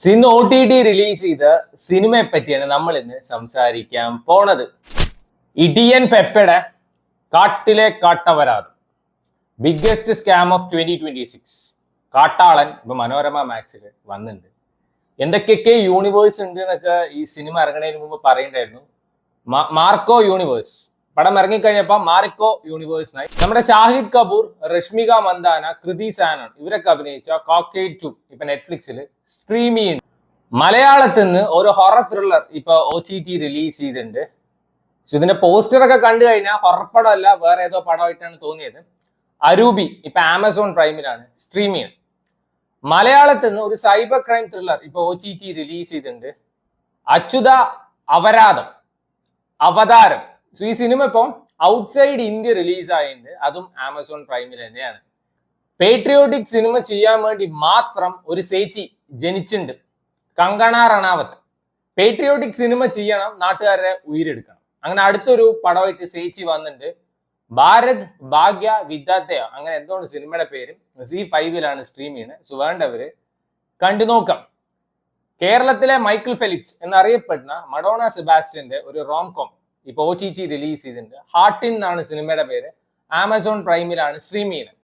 Sin O T T release ചെയ്ത സിനിമയെ പറ്റിയാണ് നമ്മൾ ഇന്ന് സംസാരിക്കാൻ പോണത്. ഇടിയൻ പെപ്പയുടെ കാട്ടിലെ കാട്ടവരാത്, ബിഗ്ഗസ്റ്റ് സ്കാം ഓഫ് 2026. കാട്ടാളൻ ഇപ്പൊ മനോരമ മാക്സിൽ വന്നിട്ടുണ്ട്. എന്തൊക്കെയൊക്കെ യൂണിവേഴ്സ് ഉണ്ട് എന്നൊക്കെ ഈ സിനിമ ഇറങ്ങുന്നതിന് മുമ്പ് പറയണ്ടായിരുന്നു. മാർക്കോ യൂണിവേഴ്സ് പടം ഇറങ്ങിക്കഴിഞ്ഞപ്പോൾ മാർക്കോ യൂണിവേഴ്സ് ആയി. നമ്മുടെ ഷാഹിദ് കപൂർ, രശ്മിക മന്ദാന, കൃതി സാനൺ ഇവരൊക്കെ അഭിനയിച്ച കോക്ടെയിൽ 2 ഇപ്പൊ നെറ്റ്ഫ്ലിക്സിൽ സ്ട്രീം ചെയ്യുന്നു. മലയാളത്തിൽ നിന്ന് ഒരു ഹൊറർ ത്രില്ലർ ഇപ്പൊ OTT റിലീസ് ചെയ്തിട്ടുണ്ട്. ഇതിന്റെ പോസ്റ്ററൊക്കെ കണ്ടു കഴിഞ്ഞാൽ ഹൊറർ പടമല്ല, വേറെ ഏതോ പടമായിട്ടാണ് തോന്നിയത്. അരൂപി ഇപ്പൊ ആമസോൺ പ്രൈമിലാണ് സ്ട്രീം ചെയ്യുന്നത്. മലയാളത്തിൽ നിന്ന് ഒരു സൈബർ ക്രൈം ത്രില്ലർ ഇപ്പൊ OTT റിലീസ് ചെയ്തിട്ടുണ്ട്. അച്യുത അവതാരം. ഈ സിനിമ ഇപ്പം ഔട്ട്സൈഡ് ഇന്ത്യ റിലീസ് ആയിട്ടുണ്ട്, അതും ആമസോൺ പ്രൈമിൽ തന്നെയാണ്. പേട്രിയോട്ടിക് സിനിമ ചെയ്യാൻ വേണ്ടി മാത്രം ഒരു ചേച്ചി ജനിച്ചിട്ടുണ്ട്, കങ്കണ റണാവത്ത്. പേട്രിയോട്ടിക് സിനിമ ചെയ്യണം, നാട്ടുകാരെ ഉയരെടുക്കണം. അങ്ങനെ അടുത്തൊരു പടമായിട്ട് ചേച്ചി വന്നിട്ടുണ്ട്. ഭാരത് ഭാഗ്യ വിദ്യാർത്ഥയ അങ്ങനെ എന്താണ് സിനിമയുടെ പേര്. C5 സ്ട്രീം ചെയ്യുന്നത്. വേണ്ടവര് കണ്ടു നോക്കാം. കേരളത്തിലെ മൈക്കിൾ ഫെലിപ്സ് എന്നറിയപ്പെടുന്ന മഡോണ സെബാസ്റ്റ്യന്റെ ഒരു റോംകോം ഇപ്പൊ OTT റിലീസ് ചെയ്തിട്ടുണ്ട്. ഹാർട്ടിൻ എന്നാണ് സിനിമയുടെ പേര്. ആമസോൺ പ്രൈമിലാണ് സ്ട്രീം ചെയ്യുന്നത്.